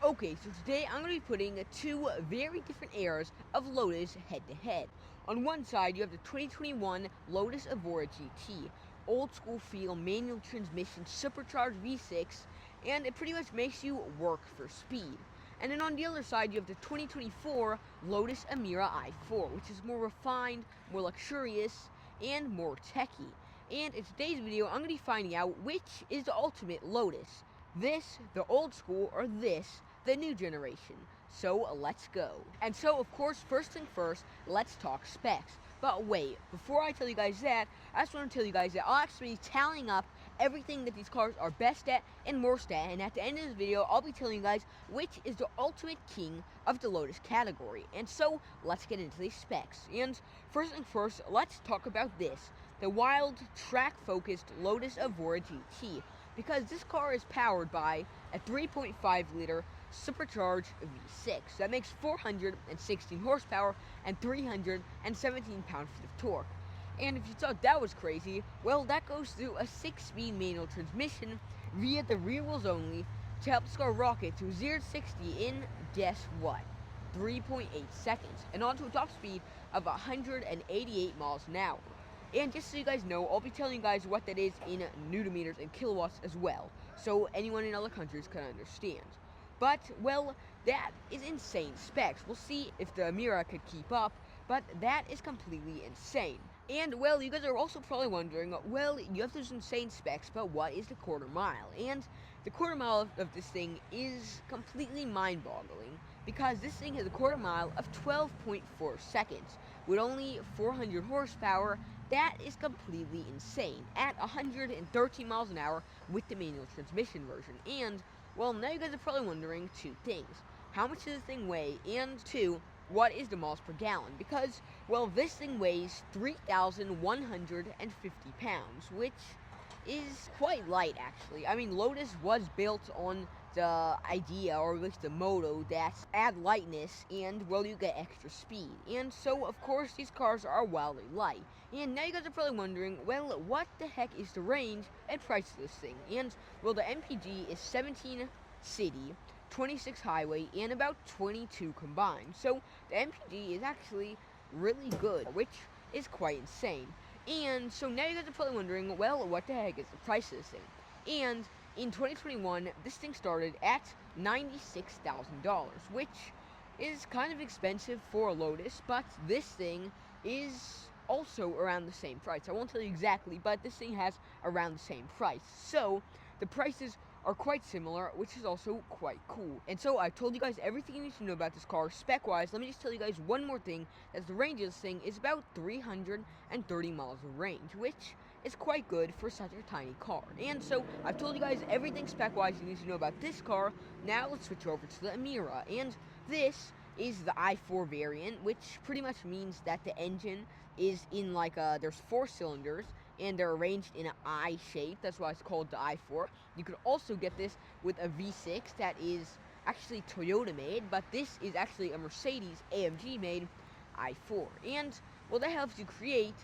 Okay, so today I'm going to be putting two very different eras of Lotus head-to-head. On one side, you have the 2021 Lotus Evora GT, old school feel, manual transmission, supercharged V6, and it pretty much makes you work for speed. And then on the other side, you have the 2024 Lotus Emira i4, which is more refined, more luxurious, and more techy. And in today's video, I'm going to be finding out which is the ultimate Lotus. This, the old school, or this, the new generation. So let's go. And so, of course, first thing first, let's talk specs. But wait, before I tell you guys that, I just want to tell you guys that I'll actually be tallying up everything that these cars are best at and worst at, and at the end of this video, I'll be telling you guys which is the ultimate king of the Lotus category. And so, let's get into these specs. And first thing first, let's talk about this, the wild, track-focused Lotus Evora GT, because this car is powered by a 3.5 liter supercharged V6 that makes 416 horsepower and 317 pound-feet of torque. And if you thought that was crazy, well, that goes through a 6-speed manual transmission via the rear wheels only to help this car rocket to 0 to 60 in, guess what, 3.8 seconds, and onto a top speed of 188 miles an hour. And just so you guys know, I'll be telling you guys what that is in Newton meters and kilowatts as well, so anyone in other countries can understand. But, well, that is insane specs. We'll see if the Emira could keep up, but that is completely insane. And, well, you guys are also probably wondering, well, you have those insane specs, but what is the quarter mile? And the quarter mile of this thing is completely mind-boggling, because this thing has a quarter mile of 12.4 seconds, with only 400 horsepower. That is completely insane, at 113 miles an hour with the manual transmission version. And, well, now you guys are probably wondering two things. How much does this thing weigh? And two, what is the miles per gallon? Because, well, this thing weighs 3,150 pounds, which is quite light, actually. I mean, Lotus was built on the idea, or at least the motto, that add lightness and, well, you get extra speed. And so, of course, these cars are wildly light. And now you guys are probably wondering, well, what the heck is the range and price of this thing? And, well, the MPG is 17 city, 26 highway, and about 22 combined. So the MPG is actually really good, which is quite insane. And so now you guys are probably wondering, well, what the heck is the price of this thing? And in 2021, this thing started at $96,000, which is kind of expensive for a Lotus, but this thing is also around the same price. I won't tell you exactly, but this thing has around the same price. So the prices are quite similar, which is also quite cool. And so I told you guys everything you need to know about this car spec-wise. Let me just tell you guys one more thing, as the range of this thing is about 330 miles of range, which is quite good for such a tiny car. And so I've told you guys everything spec-wise you need to know about this car. Now let's switch over to the Emira, and this is the i4 variant, which pretty much means that the engine is in like there's 4 cylinders, and they're arranged in an I shape. That's why it's called the i4. You could also get this with a V6 that is actually Toyota made, but this is actually a Mercedes AMG made i4. And, well, that helps you create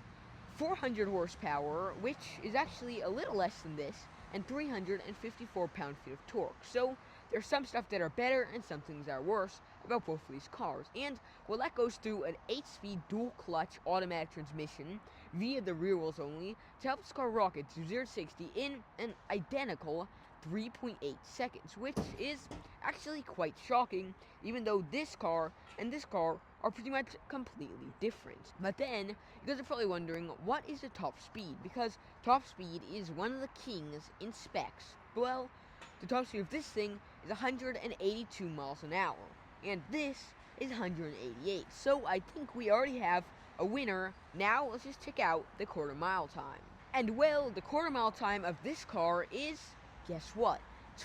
400 horsepower, which is actually a little less than this, and 354 pound-feet of torque. So there's some stuff that are better and some things that are worse about both of these cars. And, well, that goes through an 8-speed dual-clutch automatic transmission via the rear wheels only to help this car rocket to 0 to 60 in an identical 3.8 seconds, which is actually quite shocking, even though this car and this car are pretty much completely different. But then, you guys are probably wondering, what is the top speed? Because top speed is one of the kings in specs. Well, the top speed of this thing is 182 miles an hour, and this is 188. So I think we already have a winner. Now let's just check out the quarter mile time. And, well, the quarter mile time of this car is, guess what,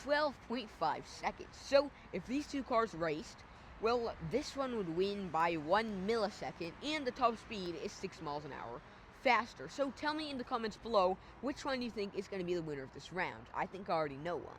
12.5 seconds. So if these two cars raced, well, this one would win by 1 millisecond, and the top speed is 6 miles an hour faster. So tell me in the comments below, which one do you think is going to be the winner of this round? I think I already know one.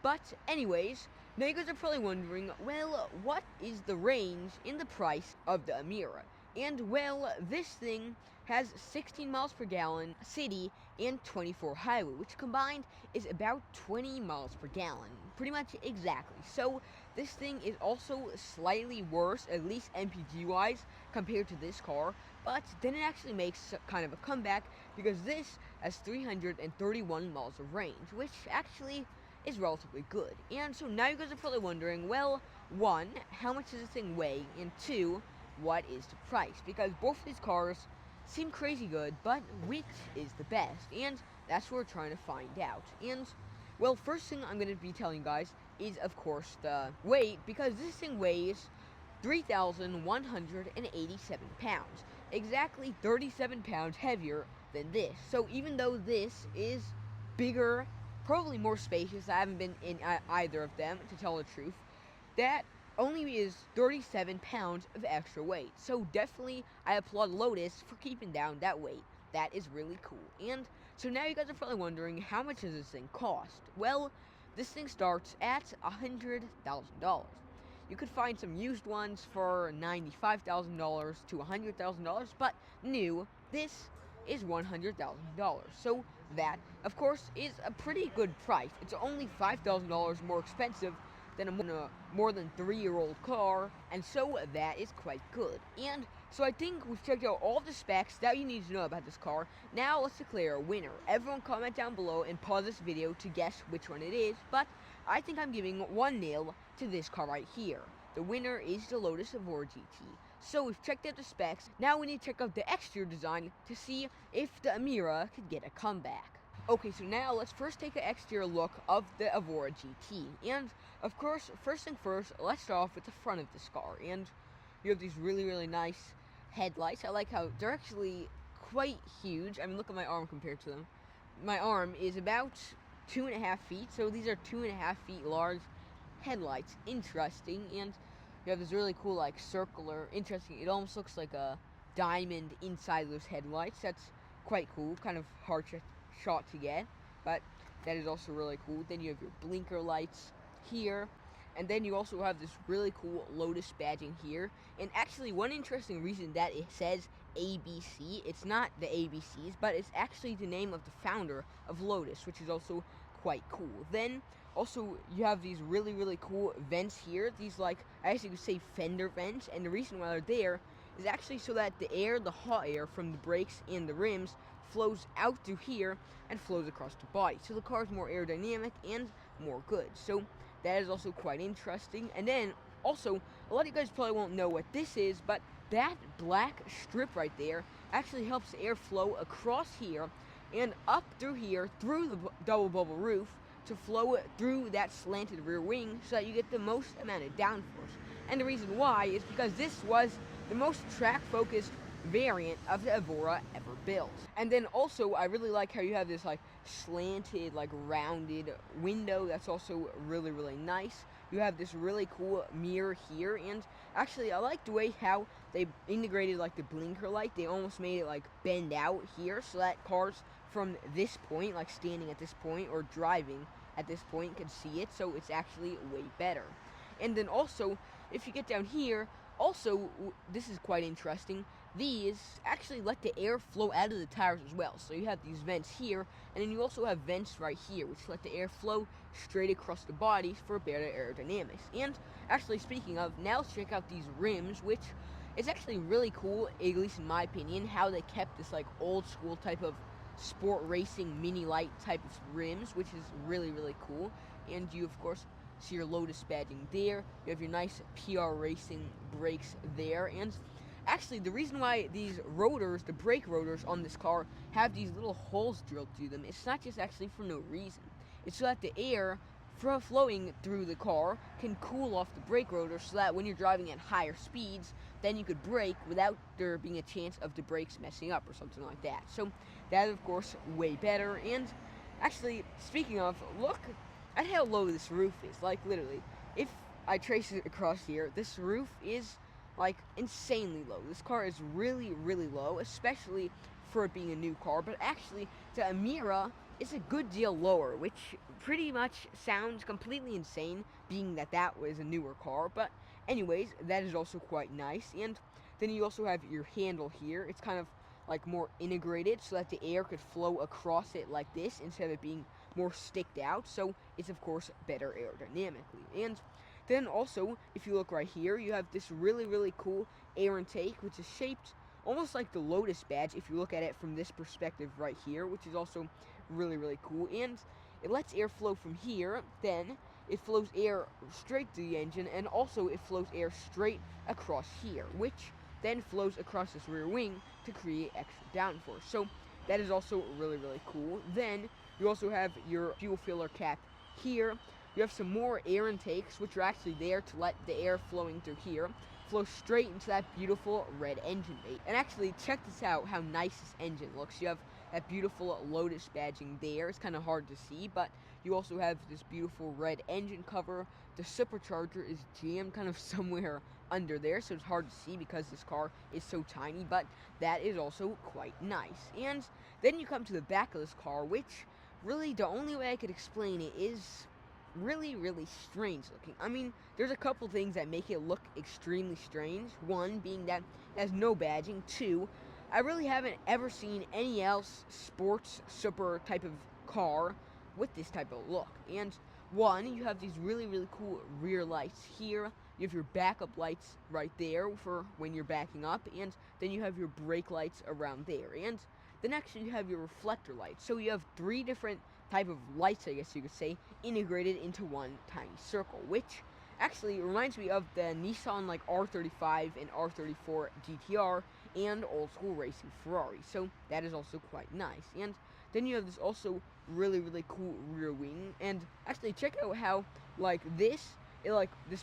But anyways, now you guys are probably wondering, well, what is the range in the price of the Emira? And, well, this thing has 16 miles per gallon city and 24 highway, which combined is about 20 miles per gallon. Pretty much exactly. So this thing is also slightly worse, at least MPG wise, compared to this car, but then it actually makes kind of a comeback because this has 331 miles of range, which actually is relatively good. And so now you guys are probably wondering, well, one, how much does this thing weigh, and two, what is the price? Because both of these cars seem crazy good, but which is the best? And that's what we're trying to find out. And well, first thing I'm going to be telling you guys is, of course, the weight, because this thing weighs 3,187 pounds, exactly 37 pounds heavier than this. So even though this is bigger, probably more spacious, I haven't been in either of them, to tell the truth, that only is 37 pounds of extra weight. So definitely, I applaud Lotus for keeping down that weight. That is really cool. And so now you guys are probably wondering, how much does this thing cost? Well, this thing starts at $100,000. You could find some used ones for $95,000 to $100,000, but new, this is $100,000. So that, of course, is a pretty good price. It's only $5,000 more expensive than a more than 3-year-old car, and so that is quite good. And so I think we've checked out all the specs that you need to know about this car. Now let's declare a winner. Everyone comment down below and pause this video to guess which one it is, but I think I'm giving 1-0 to this car right here. The winner is the Lotus Evora GT. So we've checked out the specs, now we need to check out the exterior design to see if the Emira could get a comeback. Okay, so now let's first take an exterior look of the Evora GT. And, of course, first thing first, let's start off with the front of this car. And you have these really, really nice headlights. I like how they're actually quite huge. I mean, look at my arm compared to them. My arm is about 2.5 feet, so these are 2.5 feet large headlights. Interesting. And you have this really cool, like, circular, interesting, it almost looks like a diamond inside those headlights. That's quite cool, kind of hard shot to get, but that is also really cool. Then you have your blinker lights here, and then you also have this really cool Lotus badging here. And actually, one interesting reason that it says ABC, it's not the ABCs, but it's actually the name of the founder of Lotus, which is also quite cool. Then also you have these really, really cool vents here, these, like, I guess you could say fender vents, and the reason why they're there is actually so that the air, the hot air from the brakes and the rims, flows out through here and flows across the body. So the car is more aerodynamic and more good. So that is also quite interesting. And then also, a lot of you guys probably won't know what this is, but that black strip right there actually helps the air flow across here and up through here, through the double bubble roof, to flow through that slanted rear wing so that you get the most amount of downforce. And the reason why is because this was the most track-focused variant of the Evora ever built. And then also, I really like how you have this, like, slanted, like, rounded window. That's also really, really nice. You have this really cool mirror here, and actually, I like the way how they integrated, like, the blinker light. They almost made it, like, bend out here so that cars from this point, like standing at this point or driving at this point, can see it. So it's actually way better. And then also, if you get down here, also, this is quite interesting, these actually let the air flow out of the tires as well. So you have these vents here, and then you also have vents right here, which let the air flow straight across the body for better aerodynamics. And actually, speaking of, now let's check out these rims, which is actually really cool, at least in my opinion, how they kept this, like, old school type of sport racing mini light type of rims, which is really, really cool. And you, of course, see your Lotus badging there. You have your nice PR Racing brakes there. And actually, the reason why these rotors, the brake rotors on this car, have these little holes drilled through them, it's not just actually for no reason. It's so that the air flowing through the car can cool off the brake rotor, so that when you're driving at higher speeds, then you could brake without there being a chance of the brakes messing up or something like that. So that is, of course, way better. And actually, speaking of, look at how low this roof is. Like, literally, if I trace it across here, this roof is, like, insanely low. This car is really, really low, especially for it being a new car. But actually, the Emira is a good deal lower, which pretty much sounds completely insane, being that that was a newer car. But anyways, that is also quite nice. And then you also have your handle here. It's kind of, like, more integrated so that the air could flow across it like this instead of it being more sticked out. So it's, of course, better aerodynamically. And then also, if you look right here, you have this really cool air intake, which is shaped almost like the Lotus badge if you look at it from this perspective right here, which is also really cool. And it lets air flow from here, then it flows air straight to the engine, and also it flows air straight across here, which then flows across this rear wing to create extra downforce. So that is also really cool. Then you also have your fuel filler cap here. You have some more air intakes, which are actually there to let the air flowing through here flow straight into that beautiful red engine bay. And actually, check this out, how nice this engine looks. You have that beautiful Lotus badging there. It's kind of hard to see, but you also have this beautiful red engine cover. The supercharger is jammed kind of somewhere under there, so it's hard to see because this car is so tiny, but that is also quite nice. And then you come to the back of this car, which really the only way I could explain it is really strange looking. I mean, there's a couple things that make it look extremely strange. One being that it has no badging. Two, I really haven't ever seen any else sports super type of car with this type of look. And one, you have these really cool rear lights here. You have your backup lights right there for when you're backing up, and then you have your brake lights around there. And then actually you have your reflector lights. So you have three different type of lights, I guess you could say, integrated into one tiny circle, which actually reminds me of the Nissan like R35 and R34 GTR and old school racing Ferrari. So that is also quite nice. And then you have this also really cool rear wing. And actually check out how like this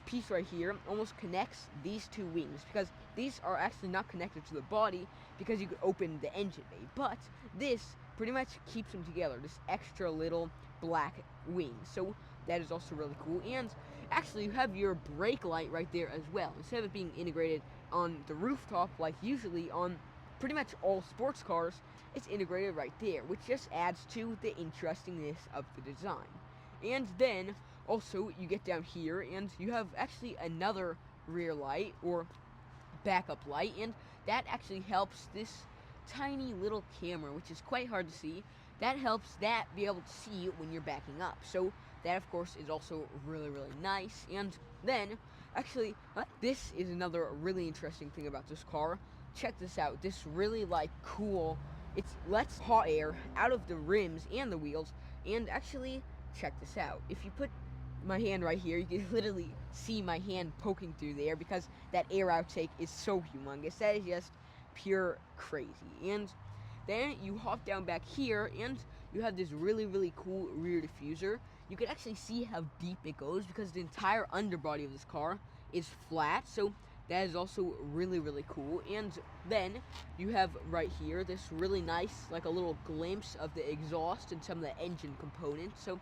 piece right here almost connects these two wings, because these are actually not connected to the body because you could open the engine bay, but this pretty much keeps them together, this extra little black wing. So that is also really cool. And actually you have your brake light right there as well. Instead of it being integrated on the rooftop like usually on pretty much all sports cars, it's integrated right there, which just adds to the interestingness of the design. And then also you get down here and you have actually another rear light or backup light, and that actually helps this tiny little camera, which is quite hard to see. That helps that be able to see when you're backing up. So that of course is also really nice. And then actually this is another really interesting thing about this car. Check this out. This really cool, it lets hot air out of the rims and the wheels. And actually check this out. If you put my hand right here, you can literally see my hand poking through there because that air outtake is so humongous. That is just pure crazy. And then you hop down back here and you have this really cool rear diffuser. You can actually see how deep it goes because the entire underbody of this car is flat, so that is also really cool. And then you have right here this really nice like a little glimpse of the exhaust and some of the engine components, so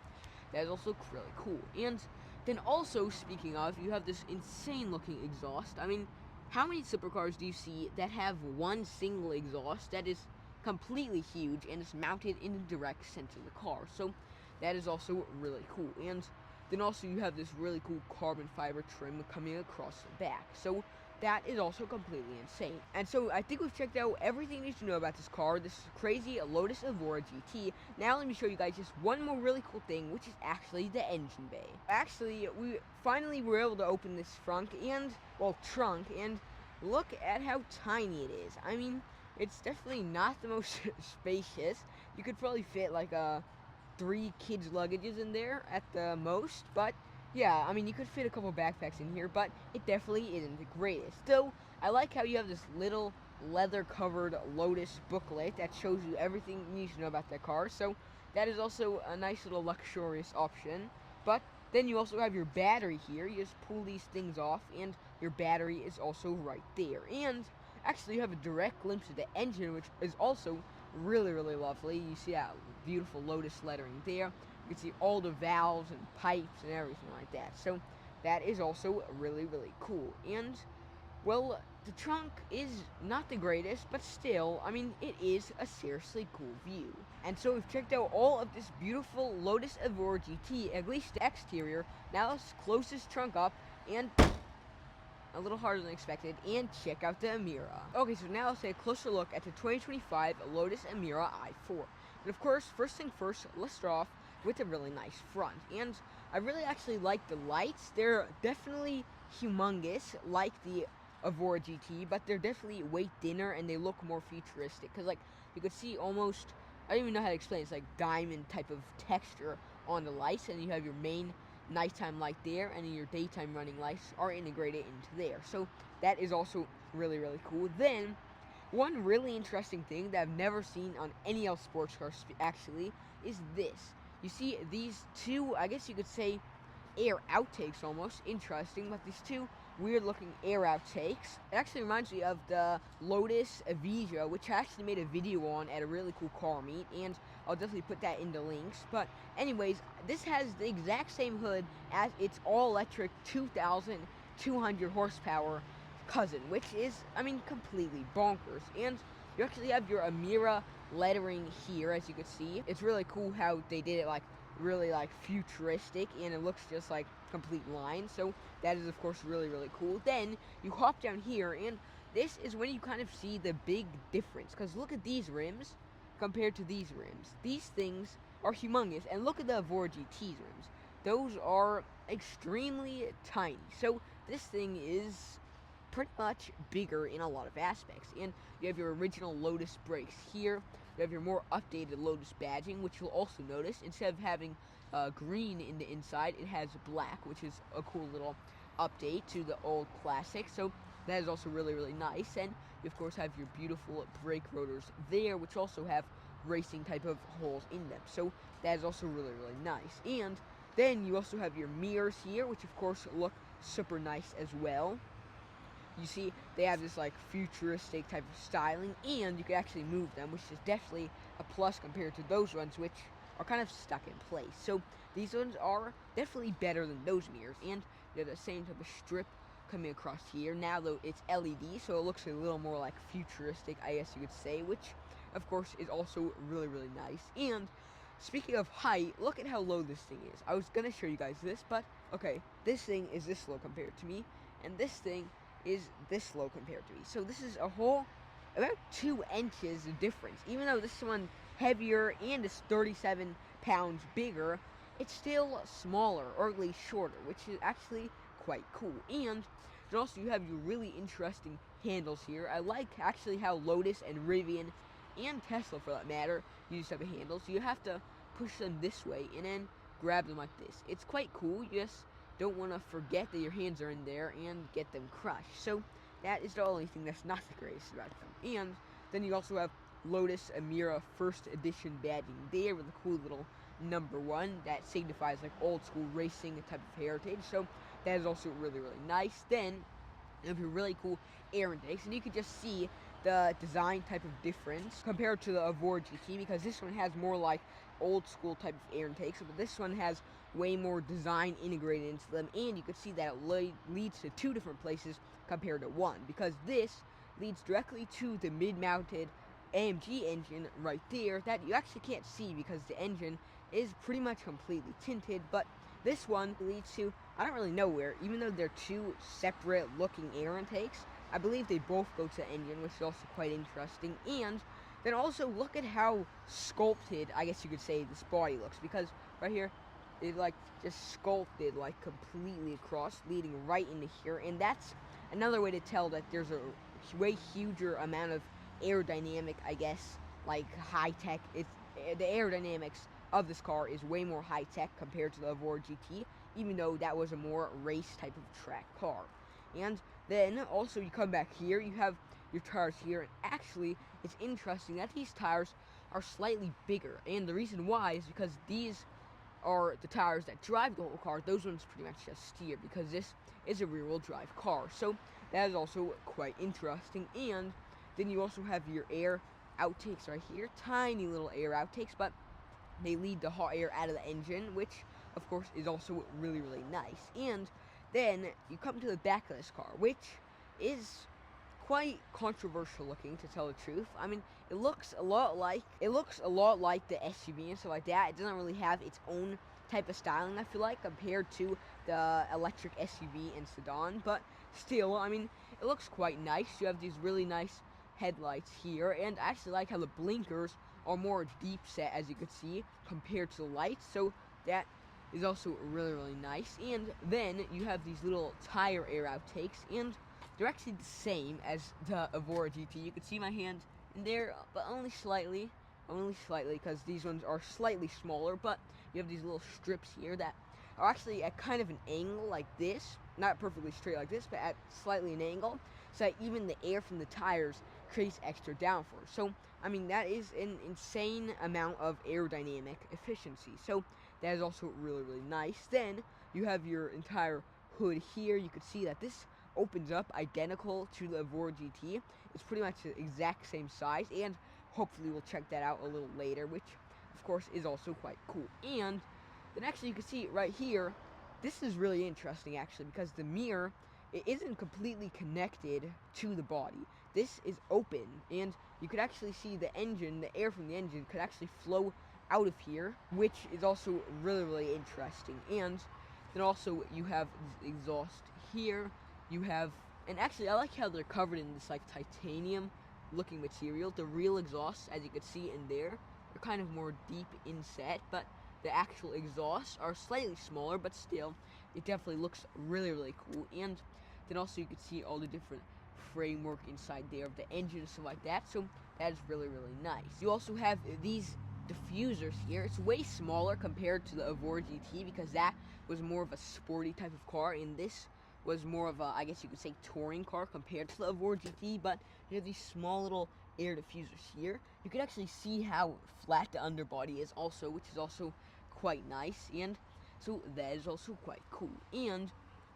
that is also really cool. And then also, speaking of, you have this insane looking exhaust. I mean, how many supercars do you see that have one single exhaust that is completely huge and is mounted in the direct center of the car? So that is also really cool. And then also you have this really cool carbon fiber trim coming across the back. So that is also completely insane. And so I think we've checked out everything you need to know about this car. This is crazy Lotus Evora GT. Now let me show you guys just one more really cool thing, which is actually the engine bay. Actually, we finally were able to open this trunk and look at how tiny it is. I mean, it's definitely not the most spacious. You could probably fit like 3 kids' luggages in there at the most, but yeah, I mean, you could fit a couple backpacks in here, but it definitely isn't the greatest. Though, I like how you have this little leather-covered Lotus booklet that shows you everything you need to know about that car, so that is also a nice little luxurious option. But then you also have your battery here. You just pull these things off, and your battery is also right there. And actually, you have a direct glimpse of the engine, which is also really lovely. You see that beautiful Lotus lettering there. You can see all the valves and pipes and everything like that. So that is also really cool. And well, the trunk is not the greatest, but still, I mean, it is a seriously cool view. And so we've checked out all of this beautiful Lotus Evora GT, at least the exterior. Now let's close this trunk up and a little harder than expected, and check out the Emira. Okay, so now let's take a closer look at the 2025 Lotus Emira i4. But of course, first thing first, let's start off with a really nice front. And I really actually like the lights. They're definitely humongous, like the Evora GT, but they're definitely way thinner and they look more futuristic. Because, like, you could see almost, I don't even know how to explain it. It's like diamond type of texture on the lights, and you have your main nighttime light there, and then your daytime running lights are integrated into there. So that is also really, really cool. Then, one really interesting thing that I've never seen on any else sports car actually is this. You see these two, I guess you could say, air outtakes almost. Interesting, but these two weird looking air outtakes. It actually reminds me of the Lotus Evora, which I actually made a video on at a really cool car meet, and I'll definitely put that in the links. But anyways, this has the exact same hood as its all-electric 2,200 horsepower cousin, which is, I mean, completely bonkers. And you actually have your Emira lettering here, as you can see. It's really cool how they did it, like, really, like, futuristic, and it looks just like complete lines. So that is, of course, really, really cool. Then you hop down here, and this is when you kind of see the big difference, because look at these rims compared to these rims. These things are humongous, and look at the Evora GT's rims. Those are extremely tiny. So this thing is pretty much bigger in a lot of aspects. And you have your original Lotus brakes here. You have your more updated Lotus badging, which you'll also notice instead of having green in the inside, it has black, which is a cool little update to the old classic. So that is also really, really nice. And you of course have your beautiful brake rotors there, which also have racing type of holes in them. So that is also really, really nice. And then you also have your mirrors here, which of course look super nice as well. You see, they have this like futuristic type of styling, and you can actually move them, which is definitely a plus compared to those ones, which are kind of stuck in place. So these ones are definitely better than those mirrors, and you have the same type of strip coming across here. Now though it's LED, so it looks a little more like futuristic, I guess you could say, which of course is also really, really nice. And speaking of height, look at how low this thing is. I was gonna show you guys this, but okay, this thing is this low compared to me, and this thing is this low compared to me. So this is a whole about 2 inches of difference. Even though this one heavier and is 37 pounds bigger, it's still smaller, or at least shorter, which is actually quite cool. And then also you have your really interesting handles here. I like actually how Lotus and Rivian and Tesla, for that matter, use type of handles. So you have to push them this way and then grab them like this. It's quite cool. You just don't want to forget that your hands are in there and get them crushed. So that is the only thing that's not the greatest about them. And then you also have Lotus Emira first edition badging there with a cool little number 1 that signifies like old school racing type of heritage. So that is also really, really nice. Then you have your really cool air intakes, and you can just see the design type of difference compared to the Evora GT, because this one has more like old school type of air intakes, but this one has way more design integrated into them, and you can see that it leads to 2 different places compared to 1, because this leads directly to the mid-mounted AMG engine right there that you actually can't see because the engine is pretty much completely tinted, but this one leads to, I don't really know where, even though they're 2 separate looking air intakes. I believe they both go to the engine, which is also quite interesting. And then also look at how sculpted, I guess you could say, this body looks, because right here it like just sculpted like completely across, leading right into here. And that's another way to tell that there's a way huger amount of aerodynamic, I guess, like high tech. It's the aerodynamics of this car is way more high tech compared to the Evora GT, even though that was a more race type of track car. And then also you come back here, you have your tires here, and actually it's interesting that these tires are slightly bigger, and the reason why is because these are the tires that drive the whole car. Those ones pretty much just steer, because this is a rear-wheel drive car. So that is also quite interesting. And then you also have your air outtakes right here, tiny little air outtakes, but they lead the hot air out of the engine, which of course is also really, really nice. And then you come to the back of this car, which is quite controversial looking, to tell the truth. I mean, it looks a lot like the SUV and stuff like that. It doesn't really have its own type of styling, I feel like, compared to the electric SUV and sedan, but still, I mean, it looks quite nice. You have these really nice headlights here, and I actually like how the blinkers are more deep set, as you can see, compared to the lights, so that is also really, really nice. And then you have these little tire air outtakes, and they're actually the same as the Evora GT. You can see my hand in there, but only slightly, because these ones are slightly smaller. But you have these little strips here that are actually at kind of an angle like this, not perfectly straight like this, but at slightly an angle, so that even the air from the tires creates extra downforce. So I mean, that is an insane amount of aerodynamic efficiency. So that is also really, really nice. Then you have your entire hood here. You can see that this opens up identical to the Evora GT. It's pretty much the exact same size, and hopefully we'll check that out a little later, which of course is also quite cool. And then actually you can see right here, this is really interesting actually, because the mirror, it isn't completely connected to the body. This is open, and you could actually see the engine, the air from the engine could actually flow out of here, which is also really, really interesting. And then also you have the exhaust here. You have, and actually I like how they're covered in this like titanium looking material. The real exhausts, as you can see in there, are kind of more deep inset, but the actual exhausts are slightly smaller, but still it definitely looks really, really cool. And then also you can see all the different framework inside there of the engine and stuff like that, so that is really, really nice. You also have these diffusers here. It's way smaller compared to the Evora GT, because that was more of a sporty type of car, and this was more of a, I guess you could say, touring car compared to the Evora GT. But you have these small little air diffusers here. You can actually see how flat the underbody is also, which is also quite nice, and so that is also quite cool. And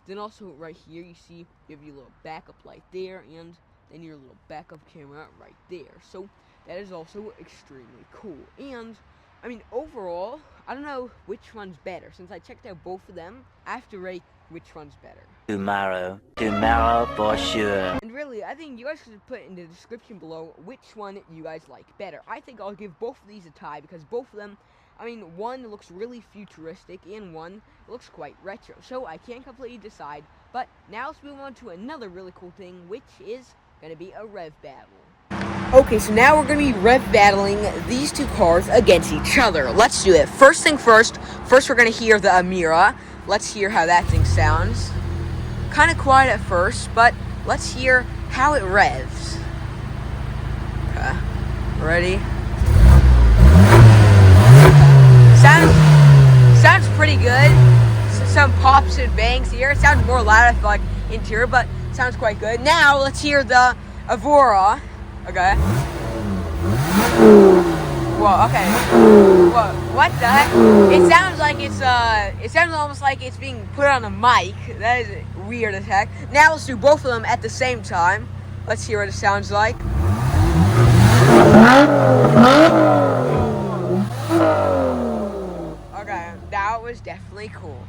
then also right here you see you have your little backup light there, and then your little backup camera right there. So that is also extremely cool. And I mean, overall, I don't know which one's better. Since I checked out both of them, I have to rate which one's better. Tomorrow for sure. And really, I think you guys should put in the description below which one you guys like better. I think I'll give both of these a tie, because both of them, I mean, one looks really futuristic and one looks quite retro. So I can't completely decide. But now let's move on to another really cool thing, which is going to be a rev battle. Okay, so now we're going to be rev battling these two cars against each other. Let's do it. First thing first. First we're going to hear the Emira. Let's hear how that thing sounds. Kind of quiet at first, but let's hear how it revs. Okay, ready? Sounds pretty good. Some pops and bangs here. It sounds more loud, I feel like, interior, but sounds quite good. Now let's hear the Evora. Okay. Whoa. Okay. Whoa. What the heck? It sounds like it's It sounds almost like it's being put on a mic. That is weird as heck. Now let's do both of them at the same time. Let's hear what it sounds like. Okay, that was definitely cool.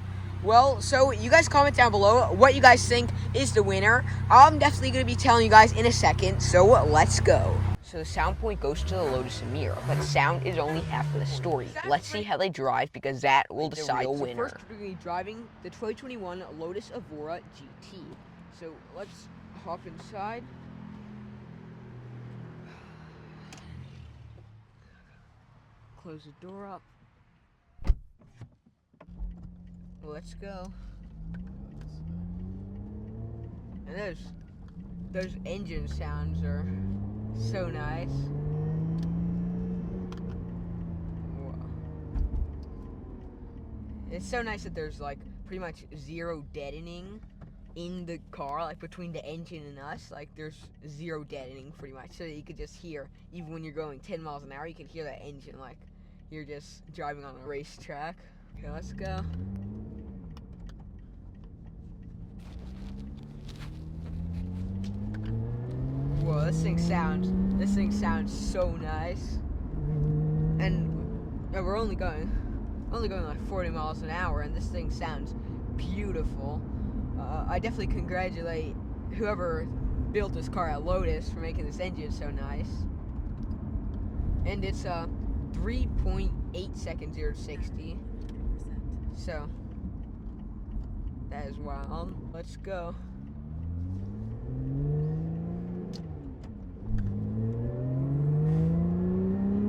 Well, so you guys comment down below what you guys think is the winner. I'm definitely going to be telling you guys in a second, so let's go. So the sound point goes to the Lotus Emira, but sound is only half of the story. Let's see how they drive, because that will decide the winner. So first we're going to be driving the 2021 Lotus Evora GT. So let's hop inside. Close the door up. Let's go. And those engine sounds are so nice. Whoa. It's so nice that there's like pretty much zero deadening in the car, like between the engine and us. Like there's zero deadening pretty much, so that you could just hear, even when you're going 10 miles an hour, you can hear that engine like you're just driving on a racetrack. Okay, let's go. Whoa, this thing sounds so nice. And we're only going like 40 miles an hour, and this thing sounds beautiful. I definitely congratulate whoever built this car at Lotus for making this engine so nice. And it's 3.8 seconds 0 to 60. So that is wild. Let's go.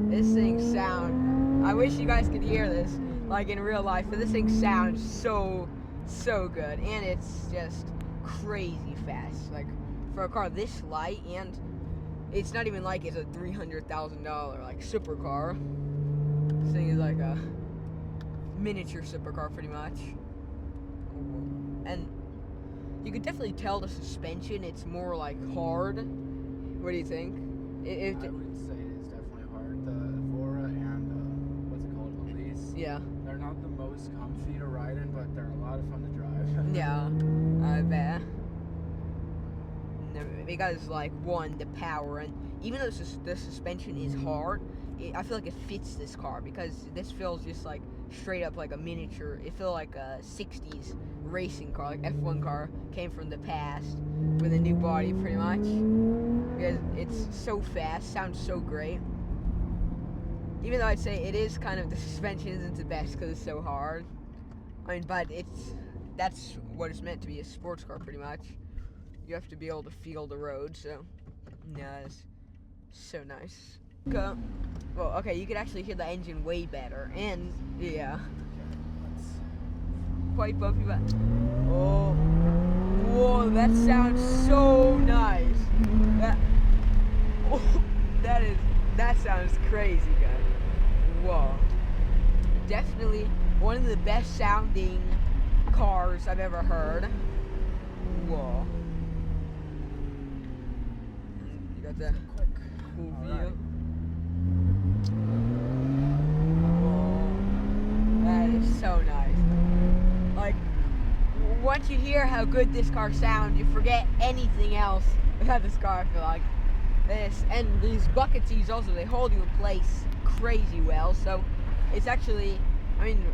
This thing sound, I wish you guys could hear this. like in real life, but this thing sounds so good, and it's just crazy fast. Like for a car this light, and it's not even like it's a $300,000 like supercar. This thing is like a miniature supercar, pretty much. And you could definitely tell the suspension. It's more like hard. What do you think? I would say it's definitely hard. The Evora and what's it called, Elise? Yeah. They're not the most comfy to ride in, but they're a lot of fun to drive. Yeah, I bet. No, because like one, the power, and even though the suspension is hard, I feel like it fits this car because this feels just like straight up like a miniature. It feels like a 60s racing car, like F1 car came from the past with a new body, pretty much. Because it's so fast, sounds so great. Even though I'd say it is kind of, the suspension isn't the best because it's so hard. I mean, but that's what it's meant to be, a sports car, pretty much. You have to be able to feel the road, so yeah, it's so nice. Well, okay, you could actually hear the engine way better, and yeah, quite bumpy, but oh, whoa, that sounds so nice. That sounds crazy, guys. Whoa, definitely one of the best sounding cars I've ever heard. Whoa. You got the cool view. Whoa. That is so nice. Like, once you hear how good this car sounds, you forget anything else about this car, I feel like. This, and these bucket seats also, they hold you in place crazy well, so it's actually, I mean,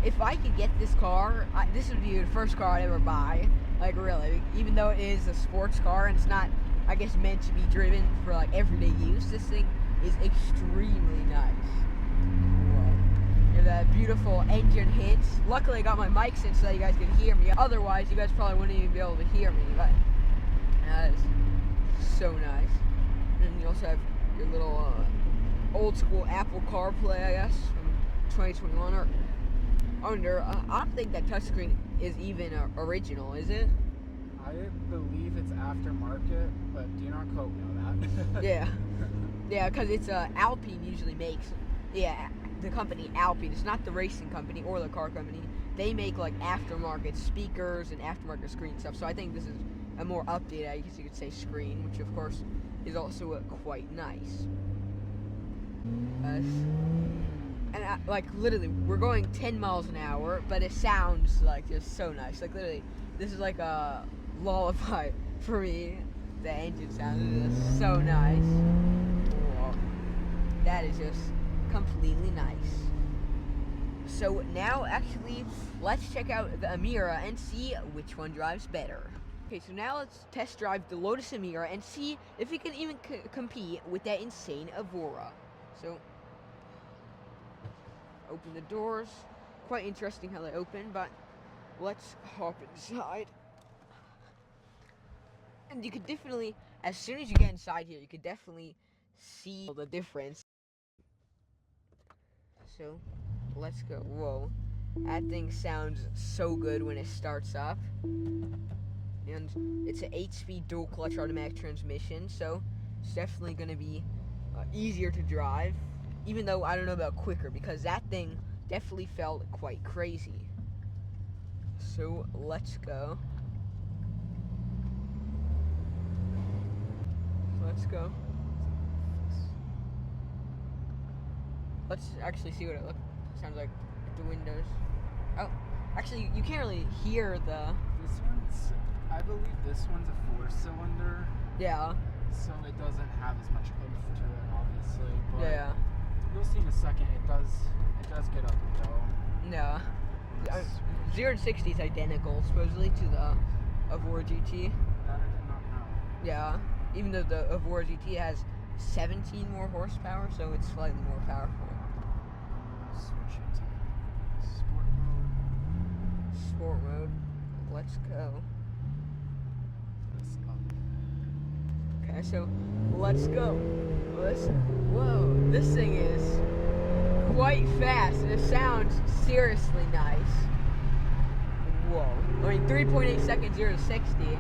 if I could get this car, this would be the first car I'd ever buy, like really, even though it is a sports car and it's not, I guess, meant to be driven for like everyday use. This thing is extremely nice. Whoa. You have that beautiful engine hits. Luckily I got my mic in so that you guys can hear me, otherwise you guys probably wouldn't even be able to hear me, but that is so nice. And you also have your little old school Apple CarPlay, I guess, from 2021. Or under, I don't think that touchscreen is even original, is it? I believe it's aftermarket, but do not quote me on that. Yeah, because it's Alpine usually makes. Yeah, the company Alpine. It's not the racing company or the car company. They make like aftermarket speakers and aftermarket screen stuff. So I think this is a more updated, I guess you could say, screen, which of course is also quite nice. And like literally, we're going 10 miles an hour, but it sounds like just so nice. Like literally, this is like a lullaby for me. The engine sound is just so nice. Whoa. That is just completely nice. So now, actually, let's check out the Emira and see which one drives better. Okay, so now let's test drive the Lotus Emira and see if it can even compete with that insane Evora. So, open the doors. Quite interesting how they open, but let's hop inside. And you could definitely, as soon as you get inside here, you could definitely see the difference. So, let's go. Whoa, that thing sounds so good when it starts up. And it's an 8-speed dual clutch automatic transmission, so it's definitely going to be easier to drive, even though I don't know about quicker, because that thing definitely felt quite crazy. So let's go. Let's actually see what it sounds like at the windows. Oh, actually, you can't really hear the... I believe this one's a 4-cylinder. Yeah. So it doesn't have as much oomph to it, obviously. But yeah. You'll see in a second. It does get up and go. Yeah. 0 to 60 is identical, supposedly, to the Evora GT. That I did not know. Yeah. Even though the Evora GT has 17 more horsepower, so it's slightly more powerful. Switch it to sport mode. Sport mode. Let's go. Okay, so let's go. Whoa, this thing is quite fast, and it sounds seriously nice. Whoa. I mean, 3.8 seconds, 0 to 60.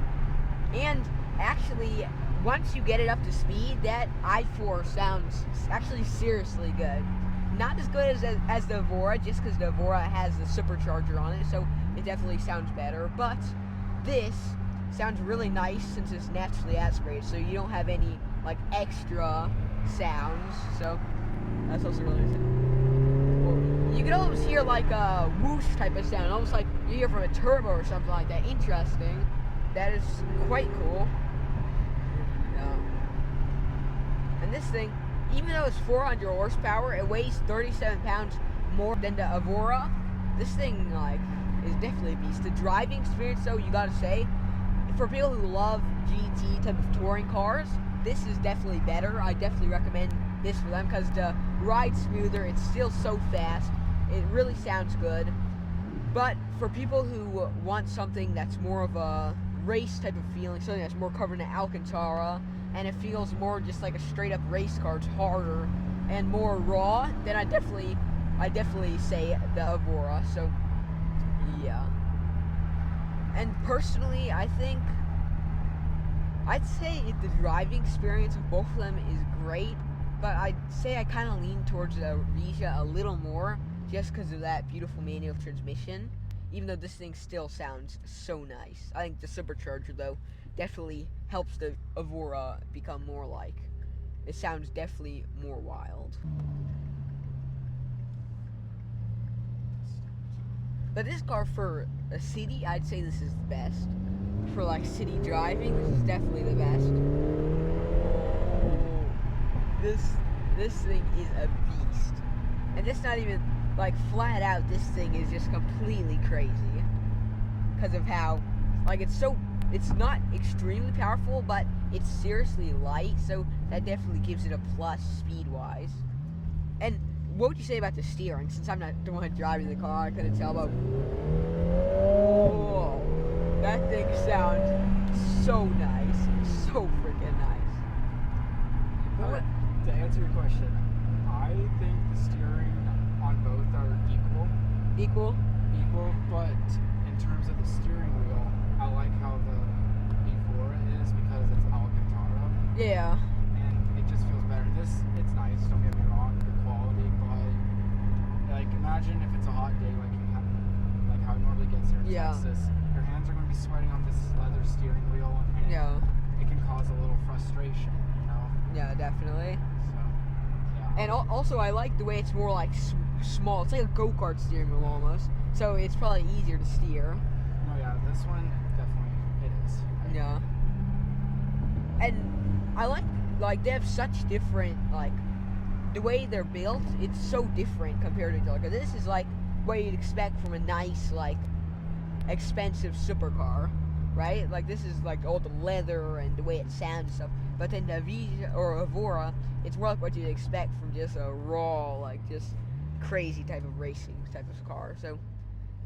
And actually, once you get it up to speed, that i4 sounds actually seriously good. Not as good as the Evora, just because the Evora has the supercharger on it, so it definitely sounds better. But this sounds really nice since it's naturally aspirated, so you don't have any like extra sounds. So that's also really nice. You can almost hear like a whoosh type of sound, almost like you hear from a turbo or something like that. Interesting. That is quite cool. And this thing, even though it's 400 horsepower, it weighs 37 pounds more than the Evora. This thing, like, is definitely a beast. The driving experience, though, you gotta say, for people who love GT type of touring cars, this is definitely better. I definitely recommend this for them because the ride's smoother. It's still so fast. It really sounds good. But for people who want something that's more of a race type of feeling, something that's more covered in Alcantara, and it feels more just like a straight up race car, it's harder and more raw, then I definitely say the Evora. So yeah. And personally, I'd say the driving experience of both of them is great, but I'd say I kind of lean towards the Regia a little more just because of that beautiful manual transmission, even though this thing still sounds so nice. I think the supercharger, though, definitely helps the Evora become more like, it sounds definitely more wild. But this car for a city, I'd say this is the best. For like city driving, this is definitely the best. This thing is a beast. And it's not even, like, flat out, this thing is just completely crazy. Because of how, like, it's not extremely powerful, but it's seriously light, so that definitely gives it a plus speed-wise. And what would you say about the steering? Since I'm not the one driving the car, I couldn't tell about... Whoa. That thing sounds so nice. So freaking nice. To answer your question, I think the steering on both are equal, but in terms of the steering wheel, I like how the Evora is because it's Alcantara. Yeah. And it just feels better. It's nice, don't get me wrong, the quality, but like imagine if it's a hot day like how it normally gets here in Texas, your hands are going to be sweating on this leather steering wheel, and it can cause a little frustration, you know? Yeah, definitely. So, yeah. And also, I like the way it's more like small. It's like a go-kart steering wheel almost. So it's probably easier to steer. No, yeah, this one definitely it is. Yeah. And I like they have such different, like, the way they're built, it's so different compared to each other. This is like what you'd expect from a nice, like, expensive supercar, right? Like, this is like all the leather and the way it sounds and stuff. But then the Regia or Evora, it's more like what you'd expect from just a raw, like, just crazy type of racing type of car. So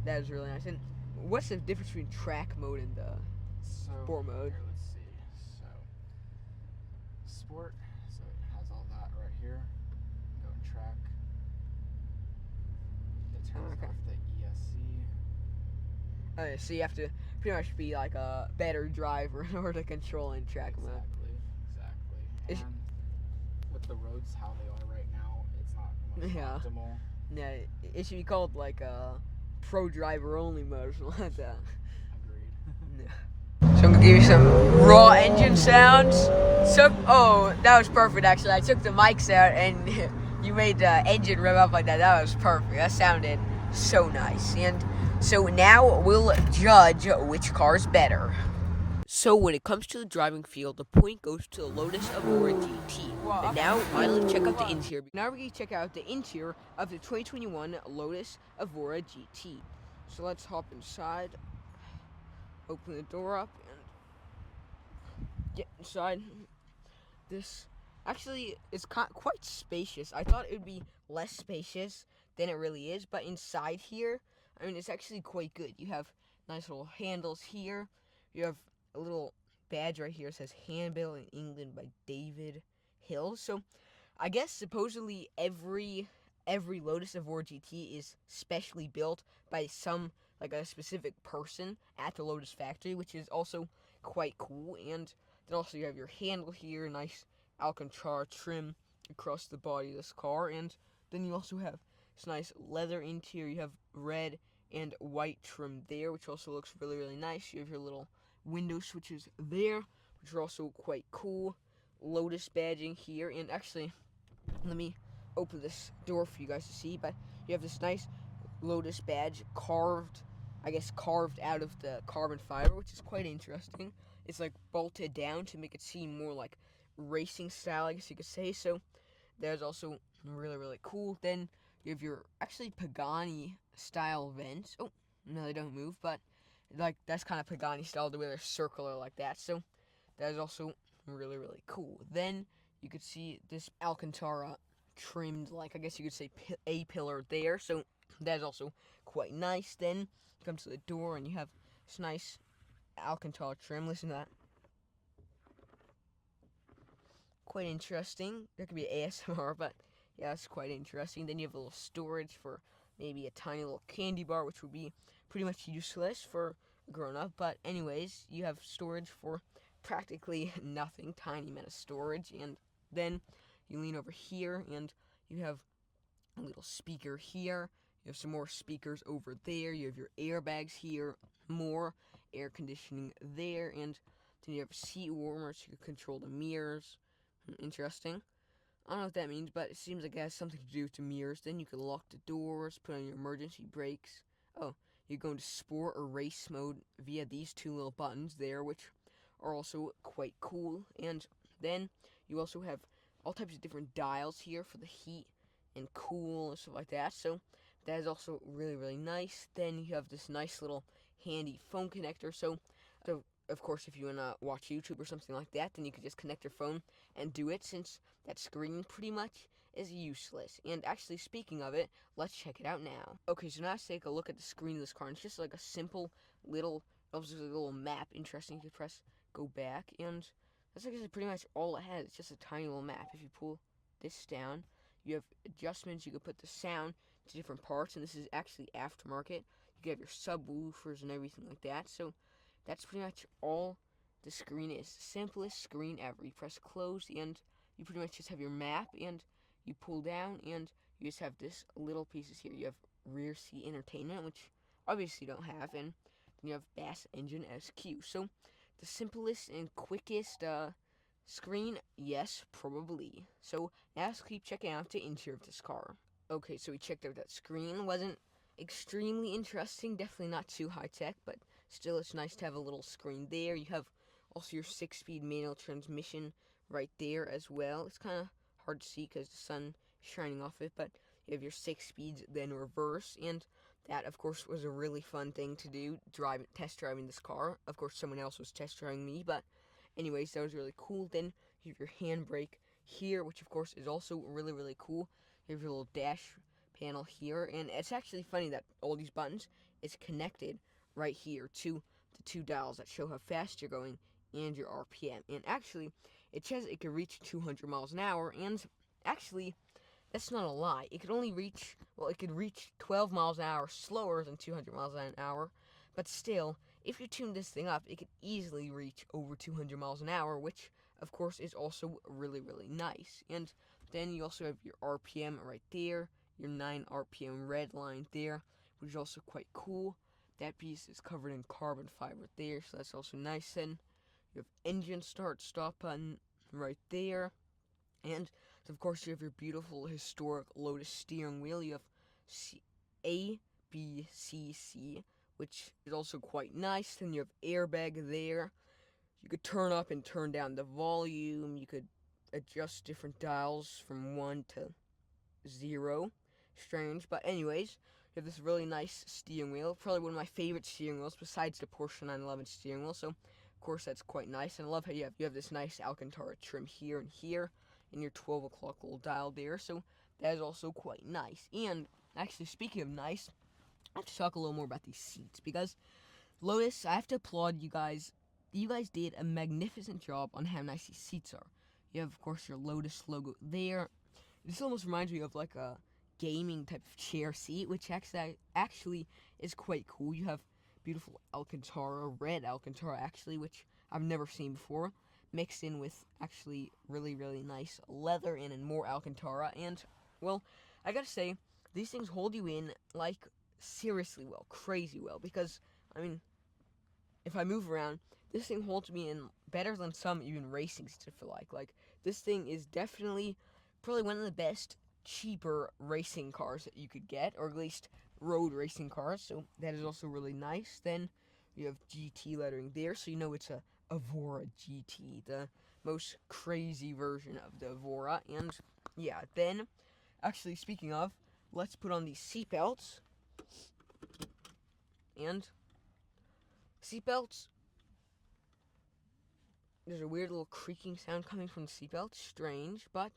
that is really nice. And what's the difference between track mode and the sport mode? Here, let's see. So sport, so it has all that right here. Go and track. It turns off the ESC. So you have to pretty much be like a better driver in order to control in track mode. Exactly. And with the roads how they are right now, it's not the most optimal. Yeah, it should be called like a pro driver only mode or something like that. Agreed. So I'm gonna give you some raw engine sounds. Oh, that was perfect actually. I took the mics out and you made the engine rev up like that. That was perfect. That sounded so nice. And so now we'll judge which car's better. So when it comes to the driving field, the point goes to the Lotus Evora GT. And now finally check out the interior. Now we're going to check out the interior of the 2021 Lotus Evora GT. So let's hop inside, open the door up, and get inside. This actually is quite spacious. I thought it would be less spacious than it really is, but inside here, I mean, it's actually quite good. You have nice little handles here. You have a little badge right here that says handbuilt in England by David Hill. So I guess supposedly every every Lotus Evora GT is specially built by like a specific person at the Lotus factory, which is also quite cool. And then also you have your handle here, nice Alcantara trim across the body of this car, and then you also have this nice leather interior. You have red and white trim there, which also looks really, really nice. You have your little window switches there, which are also quite cool. Lotus badging here, and actually, let me open this door for you guys to see, but you have this nice Lotus badge carved out of the carbon fiber, which is quite interesting. It's like bolted down to make it seem more like racing style, I guess you could say. So that's also really, really cool. Then you have your actually Pagani style vents. Oh, no, they don't move, but like that's kind of Pagani style, the way they're circular like that. So that is also really, really cool. Then you could see this Alcantara trimmed, like I guess you could say a pillar there. So that is also quite nice. Then you come to the door and you have this nice Alcantara trim. Listen to that. Quite interesting. There could be ASMR, but yeah, it's quite interesting. Then you have a little storage for maybe a tiny little candy bar, which would be pretty much useless for a grown-up. But anyways, you have storage for practically nothing, tiny amount of storage. And then you lean over here and you have a little speaker here. You have some more speakers over there. You have your airbags here, more air conditioning there, and then you have a seat warmer so you can control the mirrors. Interesting. I don't know what that means, but it seems like it has something to do with the mirrors. Then you can lock the doors, put on your emergency brakes. Oh, you go into sport or race mode via these two little buttons there, which are also quite cool. And then you also have all types of different dials here for the heat and cool and stuff like that. So that is also really, really nice. Then you have this nice little handy phone connector. So of course, if you want to watch YouTube or something like that, then you could just connect your phone and do it, since that screen pretty much is useless. And actually, speaking of it, let's check it out now. Okay, so now let's take a look at the screen of this car. And it's just like a simple little, obviously a little map. Interesting. You can press go back, and that's like pretty much all it has. It's just a tiny little map. If you pull this down, you have adjustments. You can put the sound to different parts, and this is actually aftermarket. You can have your subwoofers and everything like that. So that's pretty much all the screen is. The simplest screen ever. You press close and you pretty much just have your map, and you pull down and you just have this little pieces here. You have rear seat entertainment, which obviously you don't have, and then you have Bass Engine SQ. So the simplest and quickest screen, yes, probably. So now let's keep checking out the interior of this car. Okay, so we checked out that screen. Wasn't extremely interesting, definitely not too high-tech, but still it's nice to have a little screen there. You have also your 6-speed manual transmission right there as well. It's kind of hard to see because the sun is shining off it, but you have your 6 speeds, then reverse, and that, of course, was a really fun thing to do, test driving this car. Of course, someone else was test driving me, but anyways, that was really cool. Then you have your handbrake here, which, of course, is also really, really cool. You have your little dash panel here, and it's actually funny that all these buttons is connected right here to the two dials that show how fast you're going and your RPM. And actually, it says it can reach 200 miles an hour, and actually, that's not a lie. It could reach 12 miles an hour slower than 200 miles an hour, but still, if you tune this thing up, it could easily reach over 200 miles an hour, which, of course, is also really, really nice. And then you also have your RPM right there, your 9 RPM red line there, which is also quite cool. That piece is covered in carbon fiber there, so that's also nice. Then you have engine stop button right there. And of course, you have your beautiful historic Lotus steering wheel. You have A, B, C, C, which is also quite nice. Then you have airbag there. You could turn up and turn down the volume. You could adjust different dials from 1 to 0. Strange, but anyways, you have this really nice steering wheel. Probably one of my favorite steering wheels besides the Porsche 911 steering wheel. So, of course, that's quite nice. And I love how you have this nice Alcantara trim here and here, and your 12 o'clock little dial there. So that is also quite nice. And actually, speaking of nice, I have to talk a little more about these seats, because Lotus, I have to applaud you guys. You guys did a magnificent job on how nice these seats are. You have, of course, your Lotus logo there. This almost reminds me of like a gaming type of chair seat, which actually is quite cool. You have beautiful Alcantara, red Alcantara actually, which I've never seen before, mixed in with actually really, really nice leather and more Alcantara. And, well, I gotta say, these things hold you in, like, seriously well, crazy well, because, I mean, if I move around, this thing holds me in better than some even racing seats, I feel like. Like, this thing is definitely probably one of the best, cheaper racing cars that you could get, or at least road racing cars, so that is also really nice. Then you have GT lettering there, so you know it's a Evora GT, the most crazy version of the Evora. And yeah, then, actually speaking of, let's put on these seatbelts. And seatbelts, there's a weird little creaking sound coming from the seatbelt. Strange, but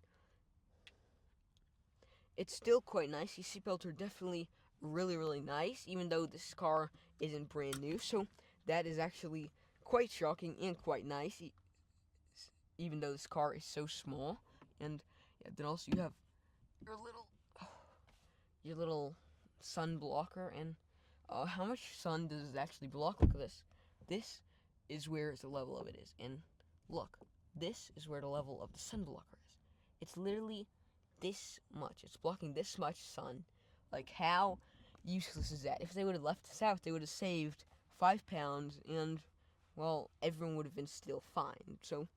it's still quite nice. These seatbelts are definitely really, really nice, even though this car isn't brand new. So that is actually quite shocking and quite nice, even though this car is so small. And yeah, then also you have your little sun blocker. And how much sun does it actually block? Look at this. This is where the level of it is. And look, this is where the level of the sun blocker is. It's literally this much. It's blocking this much sun. Like, how useless is that? If they would have left this out, they would have saved 5 pounds, and, well, everyone would have been still fine. So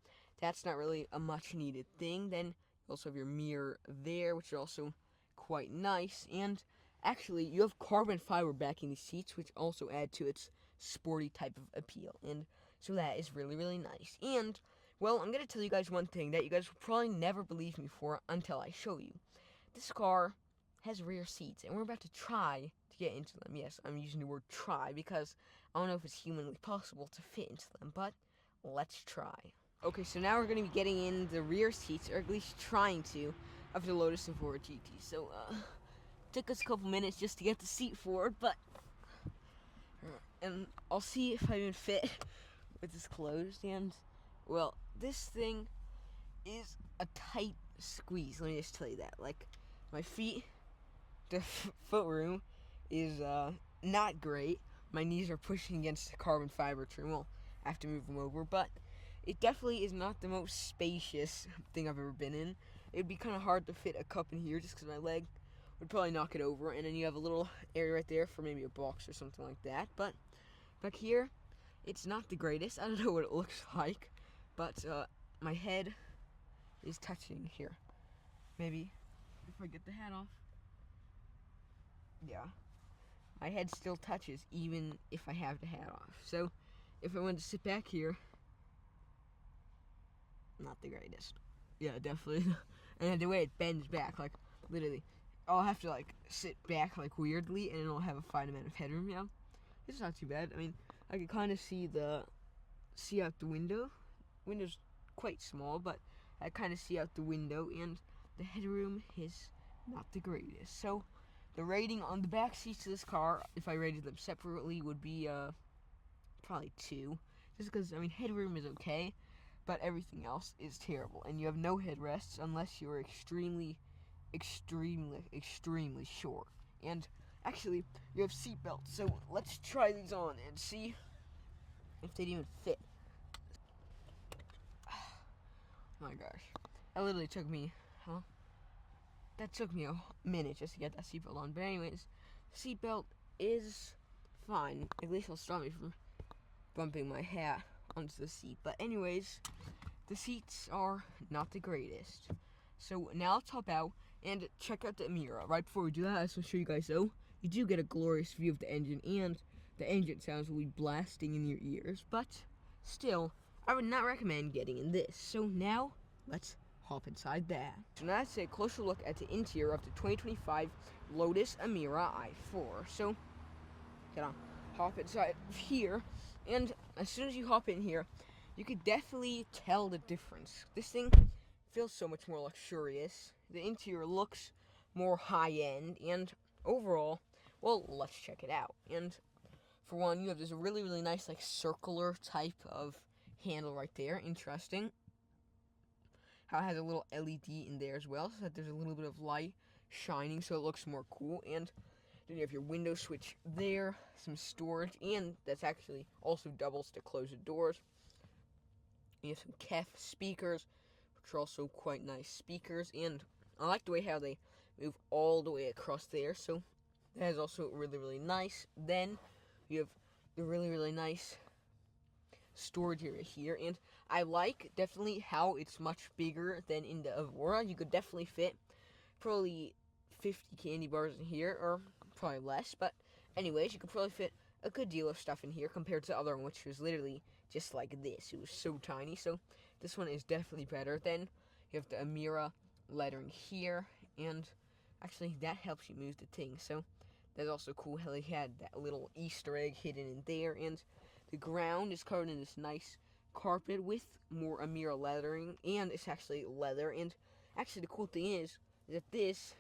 that's not really a much needed thing. Then you also have your mirror there, which is also quite nice. And actually, you have carbon fiber backing these seats, which also add to its sporty type of appeal. And so that is really, really nice. And, well, I'm going to tell you guys one thing that you guys will probably never believe me for until I show you. This car has rear seats, and we're about to try to get into them. Yes, I'm using the word try because I don't know if it's humanly possible to fit into them, but let's try. Okay, so now we're going to be getting in the rear seats, or at least trying to, of the Lotus Evora GT. So, took us a couple minutes just to get the seat forward, but, and I'll see if I even fit with this closed. And, well, this thing is a tight squeeze, let me just tell you that. Like, my feet, the foot room is not great. My knees are pushing against the carbon fiber trim. Well, I have to move them over, but it definitely is not the most spacious thing I've ever been in. It'd be kind of hard to fit a cup in here just because my leg would probably knock it over. And then you have a little area right there for maybe a box or something like that. But back here, it's not the greatest. I don't know what it looks like, but my head is touching here. Maybe if I get the hat off. Yeah. My head still touches even if I have the hat off. So if I wanted to sit back here, not the greatest. Yeah, definitely. And then the way it bends back, like, literally, I'll have to, like, sit back, like, weirdly, and it'll have a fine amount of headroom, yeah. It's not too bad. I mean, I can kind of see out the window. Window's quite small, but I kind of see out the window, and the headroom is not the greatest. So the rating on the back seats of this car, if I rated them separately, would be probably 2. Just because, I mean, headroom is okay, but everything else is terrible. And you have no headrests unless you're extremely, extremely, extremely short. And actually, you have seat belts. So let's try these on and see if they'd even fit. My gosh. That literally took me, that took me a minute just to get that seatbelt on. But anyways, seatbelt is fine. At least it'll stop me from bumping my hat onto the seat. But anyways, the seats are not the greatest. So now let's hop out and check out the Emira. Right before we do that, I just want to show you guys, though, you do get a glorious view of the engine, and the engine sounds will be blasting in your ears. But still, I would not recommend getting in this. So now, let's hop inside that. So now let's take a closer look at the interior of the 2025 Lotus Emira i4. So, gonna hop inside here, and as soon as you hop in here, you could definitely tell the difference. This thing feels so much more luxurious. The interior looks more high-end, and overall, well, let's check it out. And for one, you have this really, really nice, like, circular type of handle right there. Interesting. How it has a little LED in there as well, so that there's a little bit of light shining so it looks more cool. And then you have your window switch there, some storage, and that's actually also doubles to close the doors. You have some KEF speakers, which are also quite nice speakers, and I like the way how they move all the way across there, so that is also really, really nice. Then you have the really, really nice storage area here, and I like definitely how it's much bigger than in the Evora. You could definitely fit probably 50 candy bars in here, or probably less, but anyways, you could probably fit a good deal of stuff in here compared to the other one, which was literally just like this. It was so tiny, so this one is definitely better. Then you have the Emira lettering here, and actually that helps you move the thing, so that's also cool how they had that little Easter egg hidden in there. And the ground is covered in this nice carpet with more Emira lettering, and it's actually leather. And actually the cool thing is that this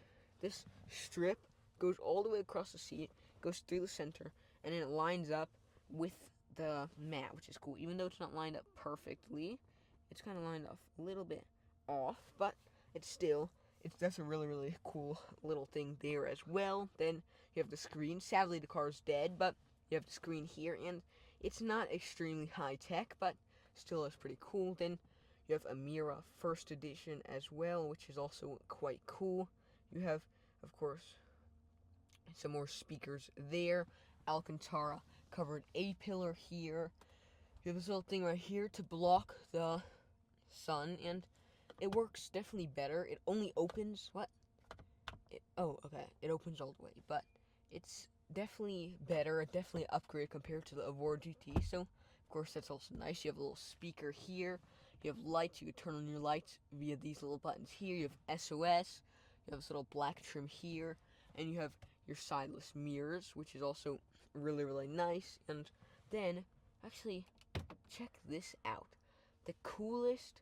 strip goes all the way across the seat, goes through the center, and then it lines up with the mat, which is cool. Even though it's not lined up perfectly, it's kind of lined off a little bit off, but that's a really, really cool little thing there as well. Then you have the screen. Sadly, the car's dead, but you have the screen here, and it's not extremely high tech, but still is pretty cool. Then you have Emira First Edition as well, which is also quite cool. You have, of course, some more speakers there. Alcantara covered A-pillar here. You have this little thing right here to block the sun, and it works definitely better. It only opens, it opens all the way, but it's definitely better, definitely an upgrade compared to the Evora GT, so of course that's also nice. You have a little speaker here, you have lights, you can turn on your lights via these little buttons here. You have SOS, you have this little black trim here, and you have your sideless mirrors, which is also really, really nice. And then, actually, check this out. The coolest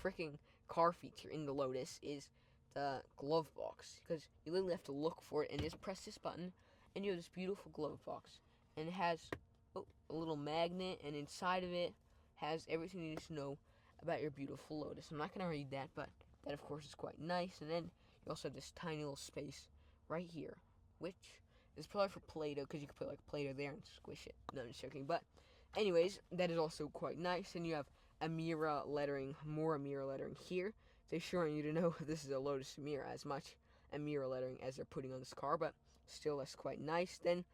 freaking car feature in the Lotus is the glove box, because you literally have to look for it and just press this button, and you have this beautiful glove box, and it has a little magnet, and inside of it has everything you need to know about your beautiful Lotus. I'm not going to read that, but that of course is quite nice. And then you also have this tiny little space right here, which is probably for Play-Doh, because you can put like Play-Doh there and squish it. No, I'm just joking, but anyways, that is also quite nice. And you have Emira lettering, more Emira lettering here. They sure want you to know this is a Lotus Emira, as much Emira lettering as they're putting on this car, but still that's quite nice. Then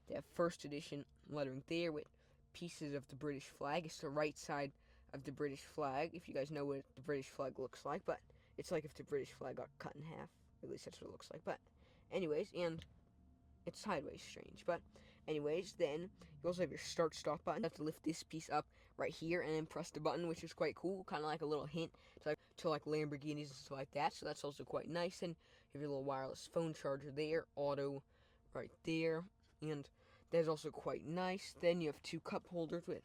they have First Edition lettering there with pieces of the British flag. It's the right side of the British flag, if you guys know what the British flag looks like, but it's like if the British flag got cut in half. At least that's what it looks like. But anyways, and it's sideways strange, but anyways, then you also have your start-stop button. You have to lift this piece up right here and then press the button, which is quite cool, kind of like a little hint to like Lamborghinis and stuff like that, so that's also quite nice. And you have your little wireless phone charger there, auto right there, and that is also quite nice. Then you have two cup holders with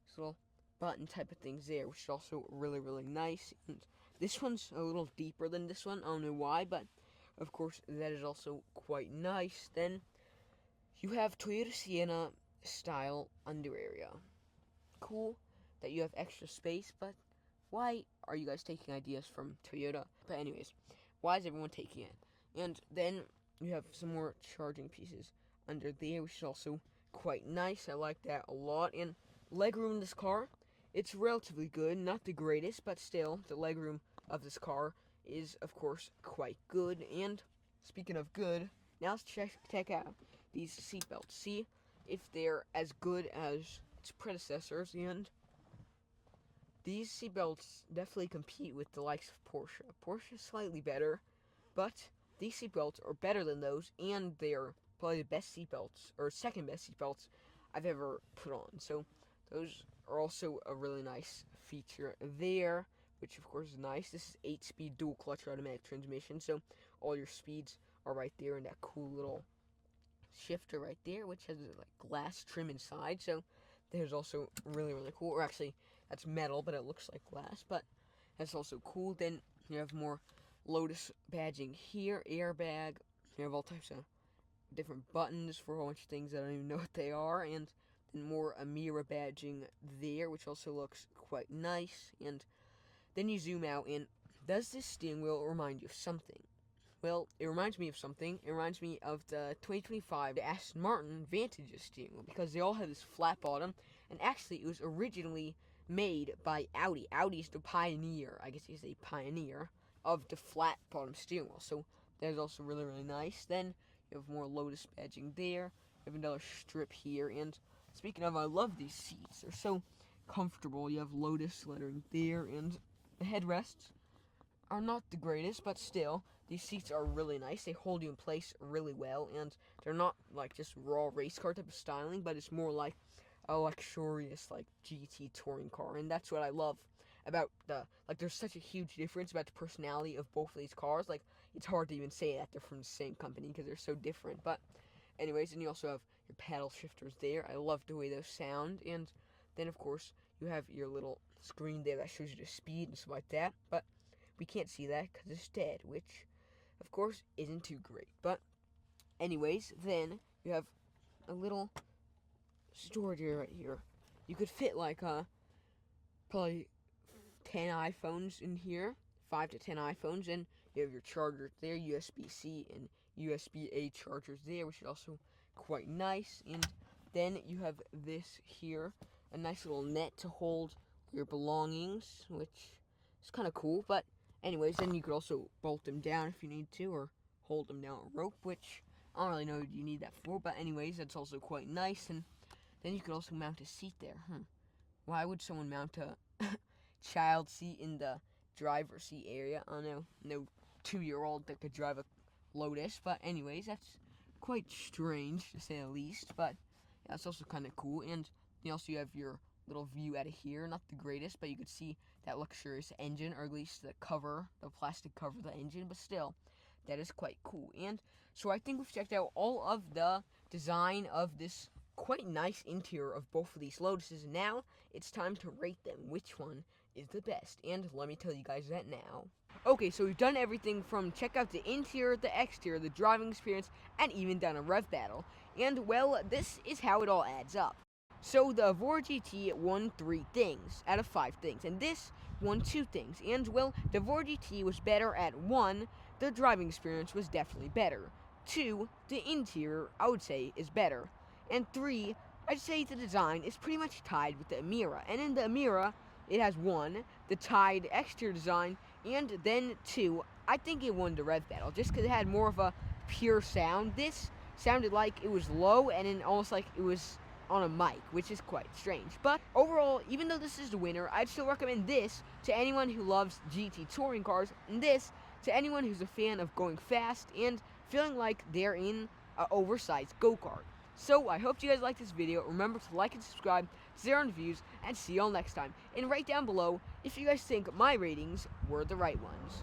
this little button type of things there, which is also really, really nice. And this one's a little deeper than this one, I don't know why, but of course, that is also quite nice. Then you have Toyota Sienna style under area. Cool that you have extra space, but why are you guys taking ideas from Toyota? But anyways, why is everyone taking it? And then you have some more charging pieces under there, which is also quite nice. I like that a lot. And legroom in this car, it's relatively good, not the greatest, but still, the legroom of this car is, of course, quite good. And speaking of good, now let's check out these seatbelts. See if they're as good as its predecessors. And these seatbelts definitely compete with the likes of Porsche. Porsche is slightly better, but these seatbelts are better than those, and they're probably the best seatbelts, or second best seatbelts I've ever put on. So those are also a really nice feature there, which of course is nice. This is 8-speed dual clutch automatic transmission, so all your speeds are right there in that cool little shifter right there, which has like glass trim inside, so there's also really, really cool. Or actually, that's metal, but it looks like glass, but that's also cool. Then you have more Lotus badging here, airbag. You have all types of different buttons for a whole bunch of things that I don't even know what they are, and then more Emira badging there, which also looks quite nice. And then you zoom out, and does this steering wheel remind you of something? well, it reminds me of something. It reminds me of the 2025 Aston Martin Vantage steering wheel, because they all have this flat bottom, and actually it was originally made by Audi. Audi's the pioneer, I guess you could say pioneer, of the flat bottom steering wheel. So that is also really, really nice. Then you have more Lotus badging there. You have another strip here, and speaking of, I love these seats. They're so comfortable. You have Lotus lettering there, and the headrests are not the greatest, but still, these seats are really nice. They hold you in place really well, and they're not like just raw race car type of styling, but it's more like a luxurious like GT touring car, and that's what I love about there's such a huge difference about the personality of both of these cars. Like, it's hard to even say that they're from the same company because they're so different. But anyways, and you also have your paddle shifters there. I love the way those sound, and then of course you have your little screen there that shows you the speed and stuff like that, but we can't see that because it's dead, which of course isn't too great. But anyways, then you have a little storage area right here. You could fit like probably 10 iPhones in here, 5 to 10 iPhones, and you have your chargers there, USB-C and USB-A chargers there, which is also quite nice. And then you have this here, a nice little net to hold your belongings, which is kind of cool. But anyways, then you could also bolt them down if you need to, or hold them down with a rope, which I don't really know what you need that for, but anyways, that's also quite nice. And then you could also mount a seat there. Why would someone mount a child seat in the driver's seat area? I don't know, no 2-year-old that could drive a Lotus, but anyways, that's quite strange to say the least. But yeah, it's also kind of cool. And you also have your little view out of here, not the greatest, but you could see that luxurious engine, or at least the plastic cover of the engine, but still, that is quite cool. And so I think we've checked out all of the design of this quite nice interior of both of these Lotuses. Now it's time to rate them, which one is the best, and let me tell you guys that now. Okay, so we've done everything from check out the interior, the exterior, the driving experience, and even done a rev battle. And well, this is how it all adds up. So the Evora GT won 3 things out of 5 things, and this won 2 things. And well, the Evora GT was better at 1, the driving experience was definitely better. 2, the interior, I would say, is better. And 3, I'd say the design is pretty much tied with the Emira. And in the Emira, it has 1, the tied exterior design, and then 2, I think it won the rev battle, just because it had more of a pure sound. This sounded like it was low, and then almost like it was on a mic, which is quite strange. But overall, even though this is the winner, I'd still recommend this to anyone who loves GT touring cars, and this to anyone who's a fan of going fast and feeling like they're in an oversized go-kart. So I hope you guys liked this video. Remember to like and subscribe to Xaaron Reviews, and see y'all next time. And write down below if you guys think my ratings were the right ones.